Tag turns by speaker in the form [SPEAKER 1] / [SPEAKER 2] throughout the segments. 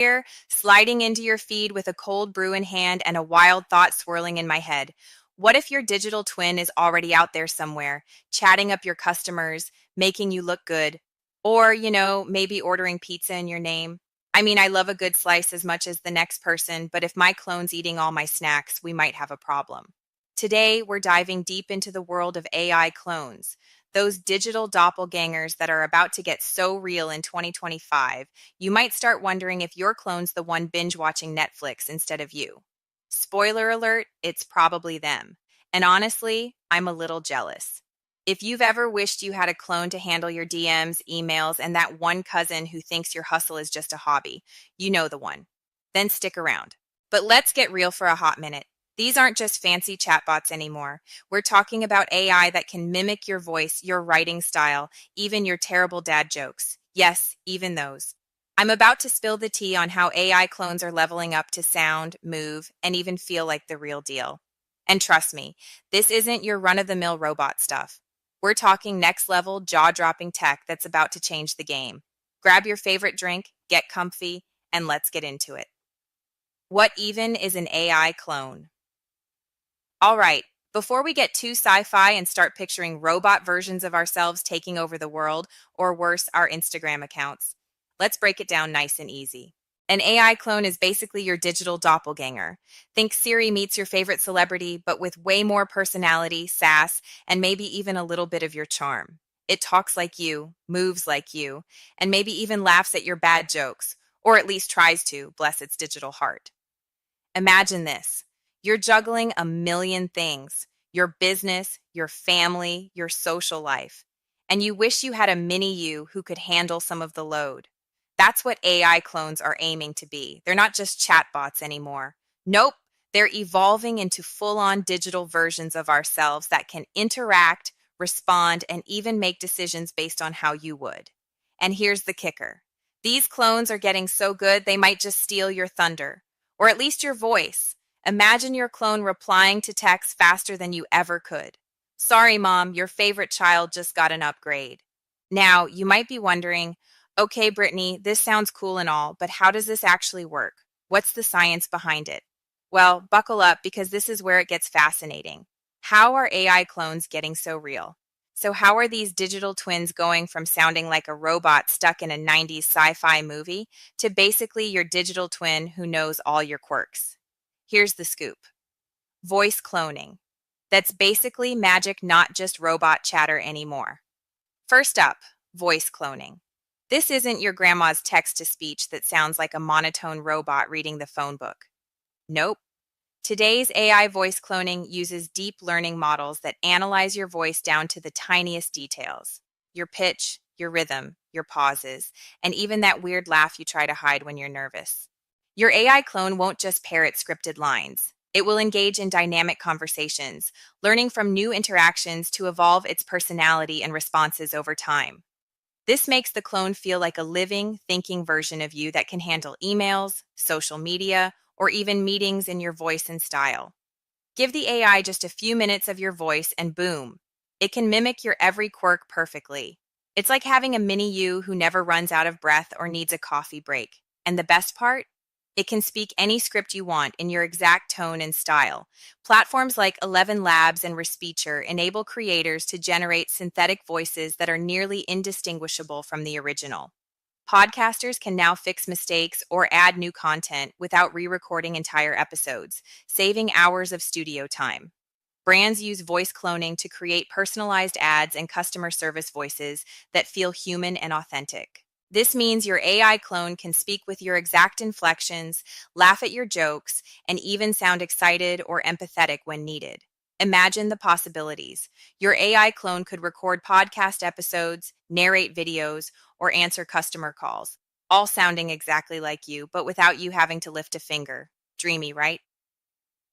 [SPEAKER 1] Here, sliding into your feed with a cold brew in hand and a wild thought swirling in my head. What if your digital twin is already out there somewhere, chatting up your customers, making you look good, or, maybe ordering pizza in your name? I mean, I love a good slice as much as the next person, but if my clone's eating all my snacks, we might have a problem. Today, we're diving deep into the world of AI clones, those digital doppelgangers that are about to get so real in 2025 you might start wondering if your clone's the one binge watching Netflix instead of you. Spoiler alert, it's probably them. And honestly, I'm a little jealous. If you've ever wished you had a clone to handle your DMs, emails, and that one cousin who thinks your hustle is just a hobby, you know the one. Then stick around. But let's get real for a hot minute. These aren't just fancy chatbots anymore. We're talking about AI that can mimic your voice, your writing style, even your terrible dad jokes. Yes, even those. I'm about to spill the tea on how AI clones are leveling up to sound, move, and even feel like the real deal. And trust me, this isn't your run of the mill robot stuff. We're talking next level, jaw dropping tech that's about to change the game. Grab your favorite drink, get comfy, and let's get into it. What even is an AI clone? All right, before we get too sci fi and start picturing robot versions of ourselves taking over the world, or worse, our Instagram accounts, let's break it down nice and easy. An AI clone is basically your digital doppelganger. Think Siri meets your favorite celebrity, but with way more personality, sass, and maybe even a little bit of your charm. It talks like you, moves like you, and maybe even laughs at your bad jokes, or at least tries to, bless its digital heart. Imagine this. You're juggling a million things: your business, your family, your social life. And you wish you had a mini you who could handle some of the load. That's what AI clones are aiming to be. They're not just chatbots anymore. Nope, they're evolving into full on digital versions of ourselves that can interact, respond, and even make decisions based on how you would. And here's the kicker: these clones are getting so good they might just steal your thunder, or at least your voice. Imagine your clone replying to text faster than you ever could. Sorry, mom, your favorite child just got an upgrade. Now, you might be wondering, okay, Brittany, this sounds cool and all, but how does this actually work? What's the science behind it? Well, buckle up because this is where it gets fascinating. How are AI clones getting so real? So, how are these digital twins going from sounding like a robot stuck in a 90s sci fi movie to basically your digital twin who knows all your quirks? Here's the scoop: voice cloning. That's basically magic, not just robot chatter anymore. First up, voice cloning. This isn't your grandma's text to speech that sounds like a monotone robot reading the phone book. Nope. Today's AI voice cloning uses deep learning models that analyze your voice down to the tiniest details: your pitch, your rhythm, your pauses, and even that weird laugh you try to hide when you're nervous. Your AI clone won't just parrot scripted lines. It will engage in dynamic conversations, learning from new interactions to evolve its personality and responses over time. This makes the clone feel like a living, thinking version of you that can handle emails, social media, or even meetings in your voice and style. Give the AI just a few minutes of your voice and boom, it can mimic your every quirk perfectly. It's like having a mini you who never runs out of breath or needs a coffee break. And the best part? It can speak any script you want in your exact tone and style. Platforms like 11 Labs and Respeecher enable creators to generate synthetic voices that are nearly indistinguishable from the original. Podcasters can now fix mistakes or add new content without re recording entire episodes, saving hours of studio time. Brands use voice cloning to create personalized ads and customer service voices that feel human and authentic. This means your AI clone can speak with your exact inflections, laugh at your jokes, and even sound excited or empathetic when needed. Imagine the possibilities. Your AI clone could record podcast episodes, narrate videos, or answer customer calls, all sounding exactly like you, but without you having to lift a finger. Dreamy, right?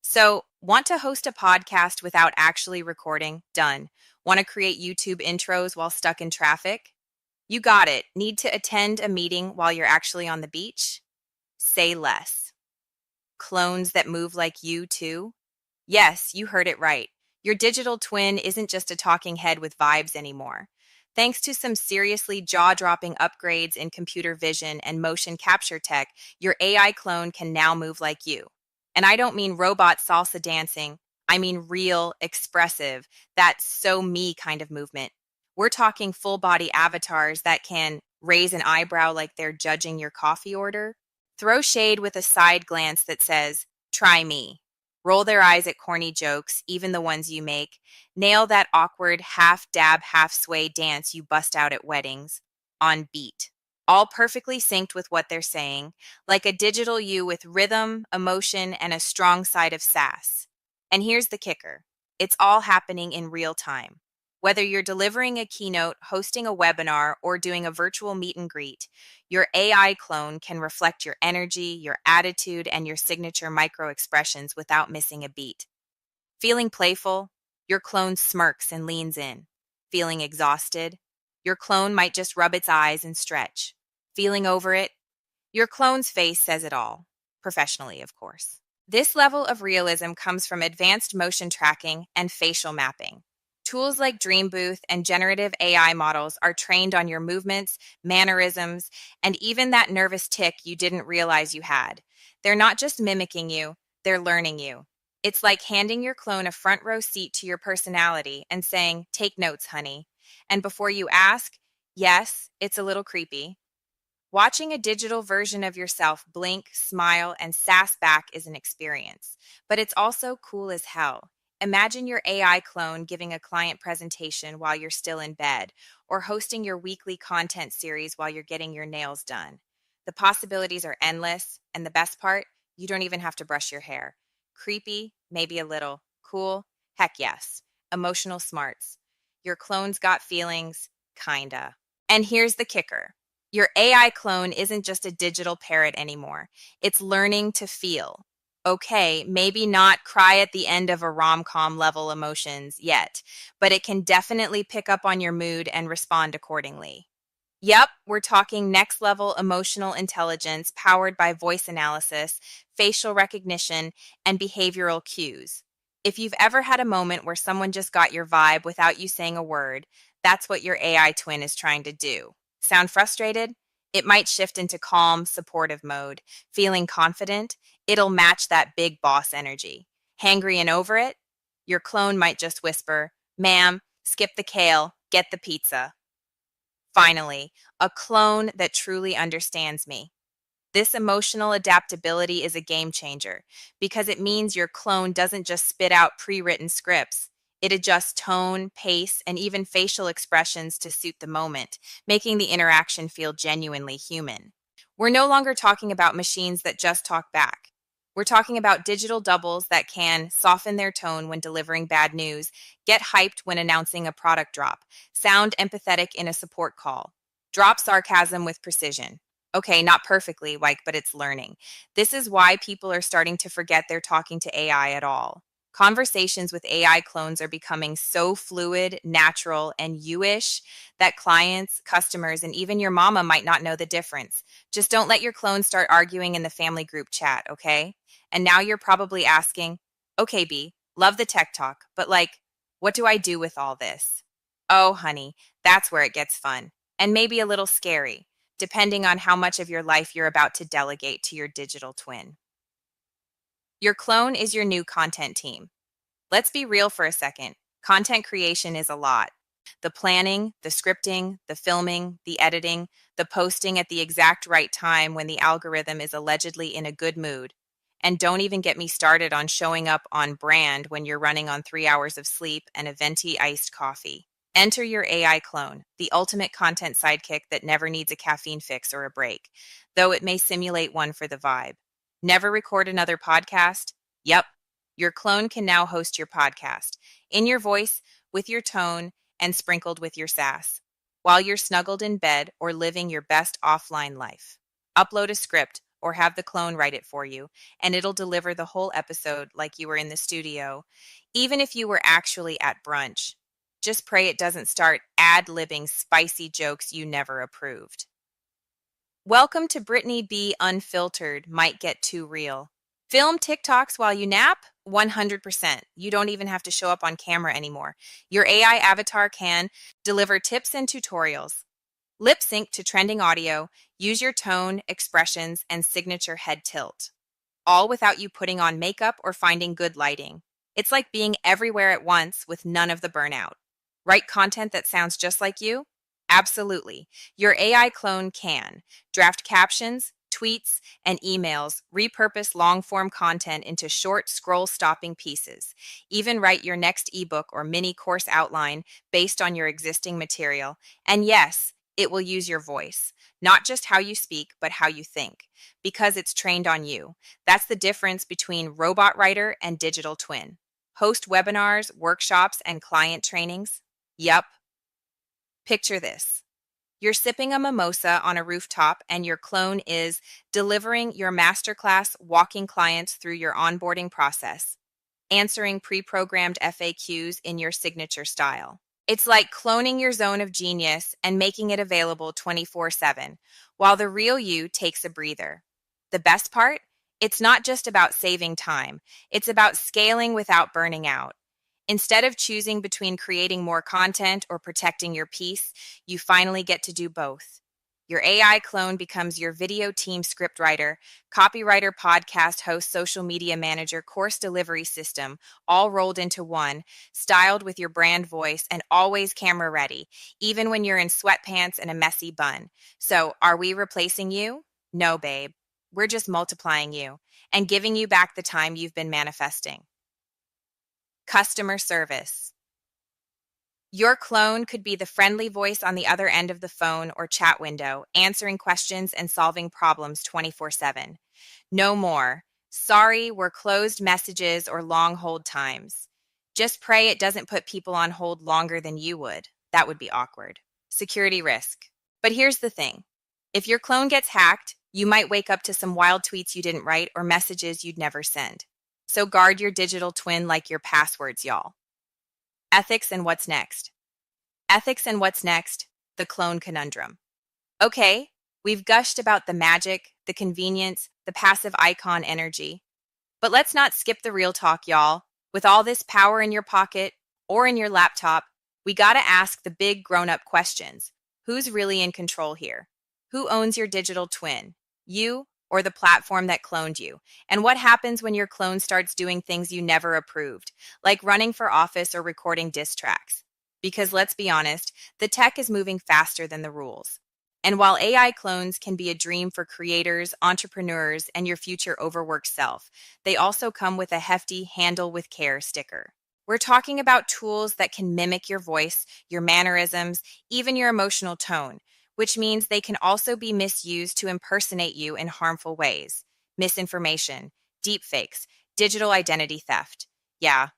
[SPEAKER 1] So, want to host a podcast without actually recording? Done. Want to create YouTube intros while stuck in traffic? You got it. Need to attend a meeting while you're actually on the beach? Say less. Clones that move like you, too? Yes, you heard it right. Your digital twin isn't just a talking head with vibes anymore. Thanks to some seriously jaw dropping upgrades in computer vision and motion capture tech, your AI clone can now move like you. And I don't mean robot salsa dancing, I mean real, expressive, that so me kind of movement. We're talking full body avatars that can raise an eyebrow like they're judging your coffee order, throw shade with a side glance that says, try me, roll their eyes at corny jokes, even the ones you make, nail that awkward half dab, half sway dance you bust out at weddings on beat. All perfectly synced with what they're saying, like a digital you with rhythm, emotion, and a strong side of sass. And here's the kicker, it's all happening in real time. Whether you're delivering a keynote, hosting a webinar, or doing a virtual meet and greet, your AI clone can reflect your energy, your attitude, and your signature micro expressions without missing a beat. Feeling playful? Your clone smirks and leans in. Feeling exhausted? Your clone might just rub its eyes and stretch. Feeling over it? Your clone's face says it all. Professionally, of course. This level of realism comes from advanced motion tracking and facial mapping. Tools like Dream Booth and generative AI models are trained on your movements, mannerisms, and even that nervous tick you didn't realize you had. They're not just mimicking you, they're learning you. It's like handing your clone a front row seat to your personality and saying, take notes, honey. And before you ask, yes, it's a little creepy. Watching a digital version of yourself blink, smile, and sass back is an experience, but it's also cool as hell. Imagine your AI clone giving a client presentation while you're still in bed, or hosting your weekly content series while you're getting your nails done. The possibilities are endless, and the best part, you don't even have to brush your hair. Creepy, maybe a little. Cool, heck yes. Emotional smarts. Your clone's got feelings, kinda. And here's the kicker. Your AI clone isn't just a digital parrot anymore. It's learning to feel. Okay, maybe not cry at the end of a rom-com level emotions yet, but it can definitely pick up on your mood and respond accordingly. Yep, we're talking next level emotional intelligence powered by voice analysis, facial recognition, and behavioral cues. If you've ever had a moment where someone just got your vibe without you saying a word, that's what your AI twin is trying to do. Sound frustrated? It might shift into calm, supportive mode. Feeling confident? It'll match that big boss energy. Hangry and over it? Your clone might just whisper, ma'am, skip the kale, get the pizza. Finally, a clone that truly understands me. This emotional adaptability is a game changer because it means your clone doesn't just spit out pre written scripts. It adjusts tone, pace, and even facial expressions to suit the moment, making the interaction feel genuinely human. We're no longer talking about machines that just talk back. We're talking about digital doubles that can soften their tone when delivering bad news, get hyped when announcing a product drop, sound empathetic in a support call, drop sarcasm with precision. Okay, not perfectly, like, but it's learning. This is why people are starting to forget they're talking to AI at all. Conversations with AI clones are becoming so fluid, natural, and you-ish that clients, customers, and even your mama might not know the difference. Just don't let your clone start arguing in the family group chat, okay? And now you're probably asking, okay, B, love the tech talk, but like, what do I do with all this? Oh, honey, that's where it gets fun and maybe a little scary, depending on how much of your life you're about to delegate to your digital twin. Your clone is your new content team. Let's be real for a second. Content creation is a lot. The planning, the scripting, the filming, the editing, the posting at the exact right time when the algorithm is allegedly in a good mood. And don't even get me started on showing up on brand when you're running on 3 hours of sleep and a venti iced coffee. Enter your AI clone, the ultimate content sidekick that never needs a caffeine fix or a break, though it may simulate one for the vibe. Never record another podcast? Yep, your clone can now host your podcast in your voice, with your tone, and sprinkled with your sass, while you're snuggled in bed or living your best offline life. Upload a script or have the clone write it for you, and it'll deliver the whole episode like you were in the studio, even if you were actually at brunch. Just pray it doesn't start ad-libbing spicy jokes you never approved. Welcome to Brittany B. Unfiltered Might Get Too Real. Film TikToks while you nap? 100%. You don't even have to show up on camera anymore. Your AI avatar can deliver tips and tutorials, lip sync to trending audio, use your tone, expressions, and signature head tilt, all without you putting on makeup or finding good lighting. It's like being everywhere at once with none of the burnout. Write content that sounds just like you? Absolutely. Your AI clone can draft captions, tweets, and emails, repurpose long form content into short, scroll stopping pieces, even write your next ebook or mini course outline based on your existing material. And yes, it will use your voice, not just how you speak, but how you think, because it's trained on you. That's the difference between robot writer and digital twin. Host webinars, workshops, and client trainings? Yup. Picture this. You're sipping a mimosa on a rooftop, and your clone is delivering your masterclass, walking clients through your onboarding process, answering pre programmed FAQs in your signature style. It's like cloning your zone of genius and making it available 24/7, while the real you takes a breather. The best part? It's not just about saving time, it's about scaling without burning out. Instead of choosing between creating more content or protecting your peace, you finally get to do both. Your AI clone becomes your video team scriptwriter, copywriter, podcast host, social media manager, course delivery system, all rolled into one, styled with your brand voice and always camera ready, even when you're in sweatpants and a messy bun. So, are we replacing you? No, babe. We're just multiplying you and giving you back the time you've been manifesting. Customer service. Your clone could be the friendly voice on the other end of the phone or chat window, answering questions and solving problems 24/7. No more, sorry, we're closed messages or long hold times. Just pray it doesn't put people on hold longer than you would. That would be awkward. Security risk. But here's the thing, if your clone gets hacked, you might wake up to some wild tweets you didn't write or messages you'd never send. So guard your digital twin like your passwords, y'all. Ethics and what's next. Ethics and what's next, the clone conundrum. Okay, we've gushed about the magic, the convenience, the passive icon energy. But let's not skip the real talk, y'all. With all this power in your pocket or in your laptop, we gotta ask the big grown up questions. Who's really in control here? Who owns your digital twin? You or the platform that cloned you? And what happens when your clone starts doing things you never approved, like running for office or recording diss tracks? Because let's be honest, the tech is moving faster than the rules. And while AI clones can be a dream for creators, entrepreneurs, and your future overworked self, they also come with a hefty handle with care sticker. We're talking about tools that can mimic your voice, your mannerisms, even your emotional tone, which means they can also be misused to impersonate you in harmful ways. Misinformation, deepfakes, digital identity theft. Yeah,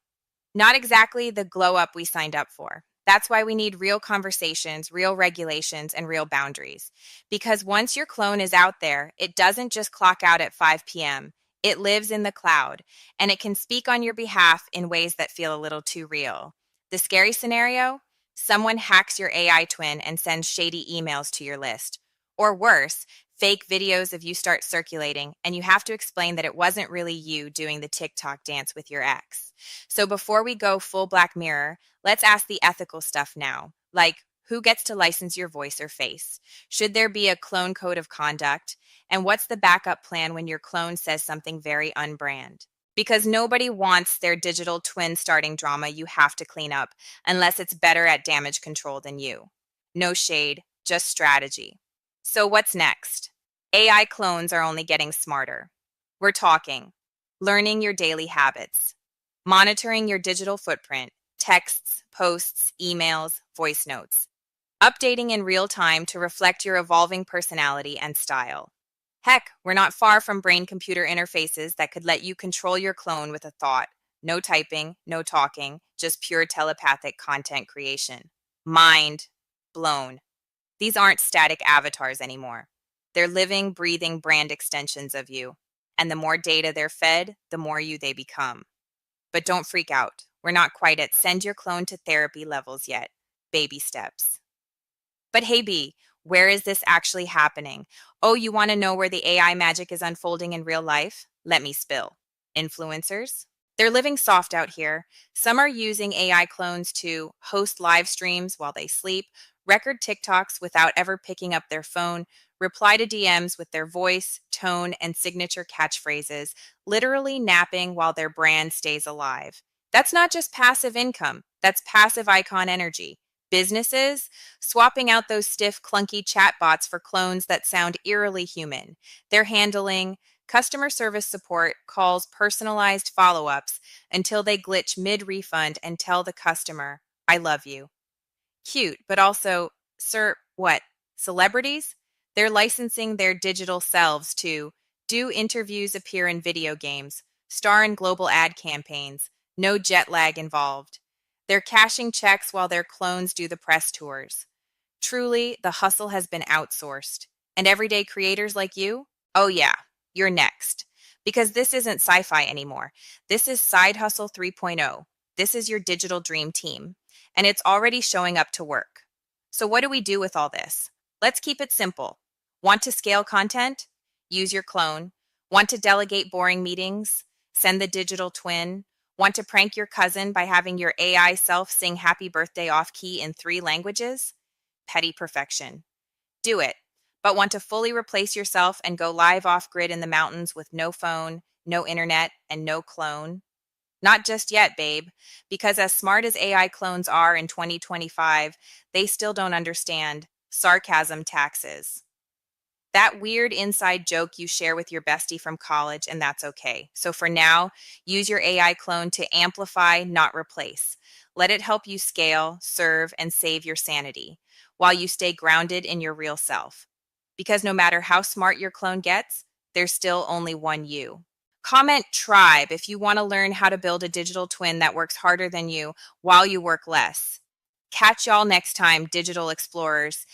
[SPEAKER 1] not exactly the glow up we signed up for. That's why we need real conversations, real regulations, and real boundaries. Because once your clone is out there, it doesn't just clock out at 5 p.m., it lives in the cloud, and it can speak on your behalf in ways that feel a little too real. The scary scenario? Someone hacks your AI twin and sends shady emails to your list. Or worse, fake videos of you start circulating, and you have to explain that it wasn't really you doing the TikTok dance with your ex. So before we go full Black Mirror, let's ask the ethical stuff now. Like, who gets to license your voice or face? Should there be a clone code of conduct? And what's the backup plan when your clone says something very unbrand? Because nobody wants their digital twin starting drama you have to clean up unless it's better at damage control than you. No shade, just strategy. So what's next? AI clones are only getting smarter. We're talking learning your daily habits, monitoring your digital footprint, texts, posts, emails, voice notes, updating in real time to reflect your evolving personality and style. Heck, we're not far from brain computer interfaces that could let you control your clone with a thought. No typing, no talking, just pure telepathic content creation. Mind blown. These aren't static avatars anymore. They're living, breathing brand extensions of you. And the more data they're fed, the more you they become. But don't freak out. We're not quite at send your clone to therapy levels yet. Baby steps. But hey, B, where is this actually happening? Oh, you want to know where the AI magic is unfolding in real life? Let me spill. Influencers. They're living soft out here. Some are using AI clones to host live streams while they sleep, record TikToks without ever picking up their phone, reply to DMs with their voice, tone, and signature catchphrases, literally napping while their brand stays alive. That's not just passive income, that's passive icon energy. Businesses swapping out those stiff, clunky chatbots for clones that sound eerily human. They're handling customer service support, calls, personalized follow ups until they glitch mid refund and tell the customer, I love you. Cute, but also, sir, what? Celebrities? They're licensing their digital selves to do interviews, appear in video games, star in global ad campaigns, no jet lag involved. They're cashing checks while their clones do the press tours. Truly, the hustle has been outsourced. And everyday creators like you? Oh, yeah, you're next. Because this isn't sci fi anymore. This is Side Hustle 3.0. This is your digital dream team. And it's already showing up to work. So, what do we do with all this? Let's keep it simple. Want to scale content? Use your clone. Want to delegate boring meetings? Send the digital twin. Want to prank your cousin by having your AI self sing happy birthday off key in 3 languages? Petty perfection. Do it. But want to fully replace yourself and go live off grid in the mountains with no phone, no internet, and no clone? Not just yet, babe, because as smart as AI clones are in 2025, they still don't understand sarcasm taxes. That weird inside joke you share with your bestie from college, and that's okay. So for now, use your AI clone to amplify, not replace. Let it help you scale, serve, and save your sanity while you stay grounded in your real self. Because no matter how smart your clone gets, there's still only one you. Comment tribe if you want to learn how to build a digital twin that works harder than you while you work less. Catch y'all next time, digital explorers.